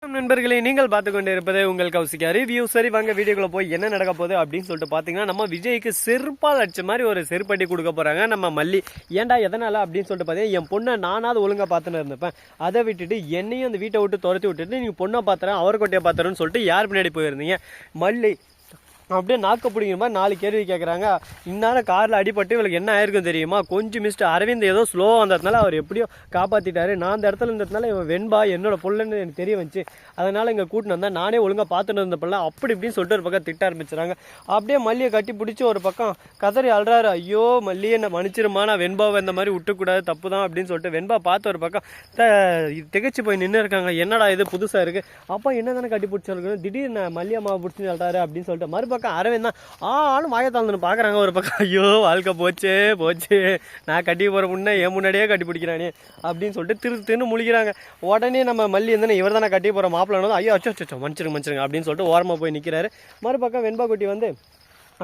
நண்பர்களே, நீங்கள் பார்த்து கொண்டு இருப்பது உங்கள் கௌசிகா ரிவ்யூ. சரி வாங்க வீடியோக்குள்ள போய் என்ன நடக்க போகுது அப்படின்னு சொல்லிட்டு பார்த்தீங்கன்னா, நம்ம விஜய்க்கு செருப்பால் அடிச்ச மாதிரி ஒரு செருப்படி கொடுக்க போறாங்க நம்ம மல்லி. ஏன்டா எதனால அப்படின்னு சொல்லிட்டு பார்த்தீங்கன்னா, என் பொண்ணை நானாவது ஒழுங்கா பார்த்துன்னு இருந்தப்பேன், அதை விட்டுட்டு என்னையும் அந்த வீட்டை விட்டு துரத்தி விட்டுட்டு நீங்கள் பொண்ணை பார்த்துறேன் அவர் கொட்டையை பார்த்துறேன்னு சொல்லிட்டு யார் பின்னாடி போயிருந்தீங்க மல்லி? அப்படியே நாக்க பிடிக்கிற மாதிரி 4 கேள்வி கேட்குறாங்க. இந்நேரம் காரில் அடிபட்டு இவளுக்கு என்ன ஆயிருக்கும் தெரியுமா? கொஞ்சம் மிஸ்டர் அரவிந்த் ஏதோ ஸ்லோவாக வந்ததுனால அவர் எப்படியோ காப்பாற்றிட்டாரு. நான் அந்த இடத்துல இருந்ததுனால இவன் வெண்பா என்னோட பொண்ணுன்னு எனக்கு தெரிய வந்துச்சு. அதனால் இங்கே கூட்டின்னு வந்தால் நானே ஒழுங்காக பார்த்துட்டு இருந்த பிள்ளை அப்படி இப்படின்னு சொல்லிட்டு ஒரு பக்கம் திட்ட ஆரம்பிச்சுறாங்க. அப்படியே மல்லியை கட்டி பிடிச்சி ஒரு பக்கம் கதறி அழுறாரு. ஐயோ மல்லியை என்ன மன்னிச்சிருமா, நான் வெண்பாவை இந்த மாதிரி விட்டுக்கூடாது, தப்பு தான் அப்படின்னு சொல்லிட்டு வெண்பா பார்த்து ஒரு பக்கம் திகச்சு போய் நின்று இருக்காங்க. என்னடா இது புதுசாக இருக்குது, அப்போ என்ன தானே கட்டி பிடிச்சிருக்கணும், திடீர்னு மல்லியம்மாவை பிடிச்சி அழுறாரு அப்படின்னு சொல்லிட்டு மறுபக்கம் அரவிந்த் தான் ஆளும் வாயை தாழ்ந்துன்னு பார்க்குறாங்க. ஒரு பக்கம் ஐயோ வாழ்க்கை போச்சு போச்சு, நான் கட்டி போகிற முன்னே என் முன்னாடியே கட்டி பிடிக்கிறானே அப்படின்னு சொல்லிட்டு தின்னு முழிக்கிறாங்க. உடனே நம்ம மல்லி இருந்தானே இவர் தானே கட்டி போகிற மாப்பிள்ளை, ஐயோ அச்சோ மன்னிச்சிருங்க அப்படின்னு சொல்லிட்டு ஓரமாக போய் நிற்கிறாரு. மறுபக்கம் வெண்பா குட்டி வந்து,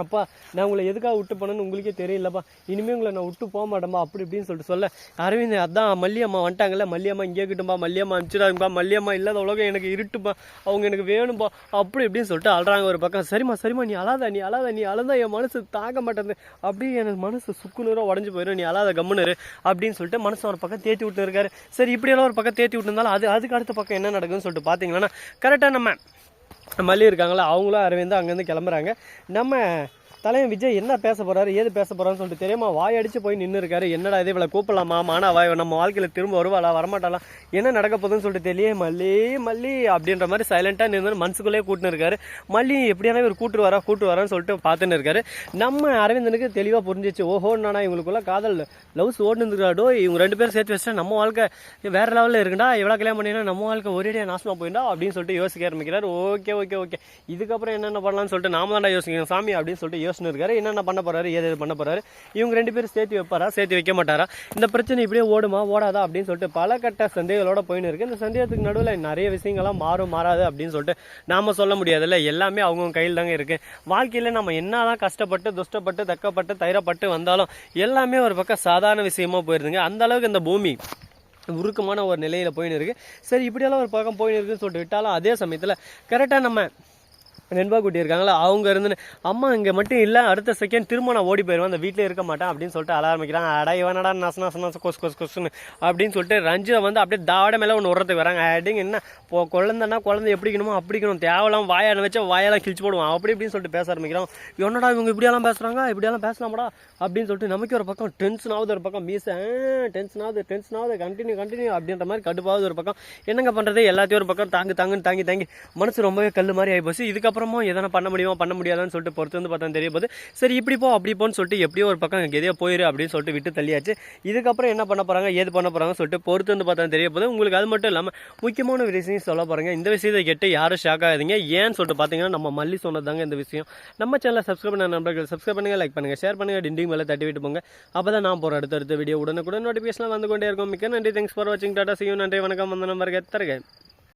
அப்பா நான் உங்களை எதுக்காக விட்டு போனேன்னு உங்களுக்கே தெரியலப்பா, இனிமேல் உங்களை நான் விட்டு போக மாட்டேன்பா அப்படி இப்படின்னு சொல்லிட்டு சொல்ல, அரவிந்த் அதான் மல்லியம்மா வந்துட்டாங்கல்ல, மல்லியம்மா இங்கே கிட்டும்பா, மல்லியம்மா அனுப்பிச்சிடாங்கப்பா, மல்லியம்மா இல்லாத உலகம் எனக்கு இருட்டுப்பா, அவங்க எனக்கு வேணும்பா அப்படி இப்படின்னு சொல்லிட்டு அழுறாங்க. ஒரு பக்கம் சரிம்மா நீ அழாத என் மனசு தாக்க மாட்டேங்குது, அப்படியே எனக்கு மனசு சுக்குநூறாக உடஞ்சி போயிடும், நீ அழாத கம்முனரு அப்படின்னு சொல்லிட்டு மனசு ஒரு பக்கம் தேத்தி விட்டு இருக்காரு. சரி இப்படியெல்லாம் ஒரு பக்கம் தேத்தி விட்டுருந்தாலும் அதுக்கு அடுத்த பக்கம் என்ன நடக்குதுன்னு சொல்லிட்டு பார்த்தீங்கன்னா, கரெக்டாக நம்ம மல்லி இருக்காங்களா அவங்களும் அரவிந்த் அங்கேருந்து கிளம்புறாங்க. நம்ம தலைவன் விஜய் என்ன பேச போறாரு ஏது பேச போறான்னு சொல்லிட்டு தெரியாம வாயடிச்சு போய் நின்று இருக்காரு. என்னடா இதே இவளை கூப்பிடலாமா, மானா வாய் நம்ம வாழ்க்கையில் திரும்ப வருவாளா வரமாட்டாலாம், என்ன நடக்க போகுதுன்னு சொல்லிட்டு தெரியல. மல்லி அப்படின்ற மாதிரி சைலண்டா நின்று மனசுக்குள்ளேயே கூட்டுன்னு இருக்காரு. மல்லி எப்படியான இவர் கூட்டு வரான்னு சொல்லிட்டு பார்த்துன்னு இருக்காரு. நம்ம அரவிந்தனுக்கு தெளிவாக புரிஞ்சிச்சு, ஓஹோ நானா இவங்களுக்குள்ள காதல் லவ்ஸ் ஓடுந்துருக்காடோ, இவங்க 2 பேரும் சேர்த்து வச்சா நம்ம வாழ்க்கை வேற லெவலில் இருக்குண்டா, எவ்வளோ கல்யாணம் பண்ணினா நம்ம வாழ்க்கை ஒரேடியாக நாசமாக போயிட்டா அப்படின்னு சொல்லிட்டு யோசிக்க ஆரம்பிக்கிறார். ஓகே இதுக்கப்புறம் என்னென்ன பண்ணலாம்னு சொல்லிட்டு நாம தான் யோசிக்கணும் சாமி அப்படின்னு சொல்லிட்டு இருக்காரு. என்னென்ன பண்ண போறாரு ஏது பண்ண போறாரு, இவங்க 2 பேரும் சேர்த்து வைப்பாரா சேர்த்து வைக்க மாட்டாரா, இந்த பிரச்சனை இப்படியே ஓடுமா ஓடாதா அப்படின்னு சொல்லிட்டு பல கட்ட சந்தேகங்களோட போயின்னு இருக்கு. இந்த சந்தேகத்துக்கு நடுவில் நிறைய விஷயங்கள்லாம் மாறாது அப்படின்னு சொல்லிட்டு நாம சொல்ல முடியாதுல்ல, எல்லாமே அவங்க கையில் தாங்க இருக்கு. வாழ்க்கையில நம்ம என்னதான் கஷ்டப்பட்டு துஷ்டப்பட்டு தக்கப்பட்டு தைரப்பட்டு வந்தாலும் எல்லாமே ஒரு பக்கம் சாதாரண விஷயமா போயிருதுங்க. அந்த அளவுக்கு இந்த பூமி உருக்கமான ஒரு நிலையில போயின்னு இருக்கு. சரி இப்படியெல்லாம் ஒரு பக்கம் போயின்னு இருக்குன்னு சொல்லிட்டு விட்டாலும் அதே சமயத்தில் கரெக்டாக நம்ம வெண்பா குட்டி இருக்காங்களா அவங்க இருந்து, அம்மா இங்கே மட்டும் இல்லை அடுத்த செகண்ட் திரும்ப நான் ஓடி போயிடுவேன், அந்த வீட்டில் இருக்க மாட்டேன் அப்படின்னு சொல்லிட்டு அழ ஆரம்பிக்கிறாங்க. அடா இவனடா நச கொசுன்னு அப்படின்னு சொல்லிட்டு ரஞ்சிதை வந்து அப்படியே தாவட மேலே ஒன்று உரத்துக்கு வராங்க. அப்படிங்க என்ன குழந்தைன்னா குழந்தை எப்படிக்கணுமோ அப்படிக்கணும், தேவலாம் வாயால் வச்சா வாயெல்லாம் கிழிச்சு போடுவான் அப்படி இப்படின்னு சொல்லிட்டு பேச ஆரம்பிக்கிறோம். என்னடா இவங்க இப்படியெல்லாம் பேசுகிறாங்க, இப்படியெல்லாம் பேசலாமாடா அப்படின்னு சொல்லிட்டு நமக்கு ஒரு பக்கம் டென்ஷன் ஆகுது, ஒரு பக்கம் மீச டென்ஷன் ஆகுது கண்டினியூ அப்படின்ற மாதிரி கடுப்பாகுது. ஒரு பக்கம் என்னங்க பண்ணுறது, எல்லாத்தையும் ஒரு பக்கம் தாங்கி மனசு ரொம்பவே கல் மாதிரி ஆகிப்போச்சு. இதுக்கப்புறமும் எதனா பண்ண முடியாதான்னு சொல்லிட்டு பொறுத்து வந்து பார்த்தா தெரிய போகுது. சரி இப்படி போ அப்படி போன்னு சொல்லிட்டு எப்படியோ ஒரு பக்கம் எதையோ போயிரு அப்படின்னு சொல்லிட்டு விட்டு தள்ளியாச்சு. இதுக்கப்புறம் என்ன பண்ண போகிறாங்க ஏது பண்ண போகிறாங்கன்னு சொல்லிட்டு பொறுத்து வந்து பார்த்தா தெரிய போகுது. உங்களுக்கு அது மட்டும் இல்லாமல் முக்கியமான விஷயம் சொல்ல போகிறாங்க. இந்த விஷயத்தை கேட்டு யாரும் ஷாக் ஆகாதீங்க. ஏன்னு சொல்லிட்டு பார்த்தீங்கன்னா நம்ம மல்லி சொன்னதாங்க இந்த விஷயம். நம்ம சேனலை சப்ஸ்கிரைப் பண்ண நண்பர்கள் சப்ஸ்கிரைப் பண்ணுங்கள், லைக் பண்ணுங்கள், ஷேர் பண்ணுங்கள், டிண்டிங் மேலே தட்டி விட்டு போங்க. அப்போ தான் நான் போகிற அடுத்த வீடியோ உடனுக்குடன் நோட்டிஃபிகேஷன் வந்து கொண்டே இருக்கும். மிக்க நன்றி, தேங்க்ஸ் ஃபார் வாட்சிங், டாடா, see you, நன்றி, வணக்கம், வந்தனம், வருக, தருக.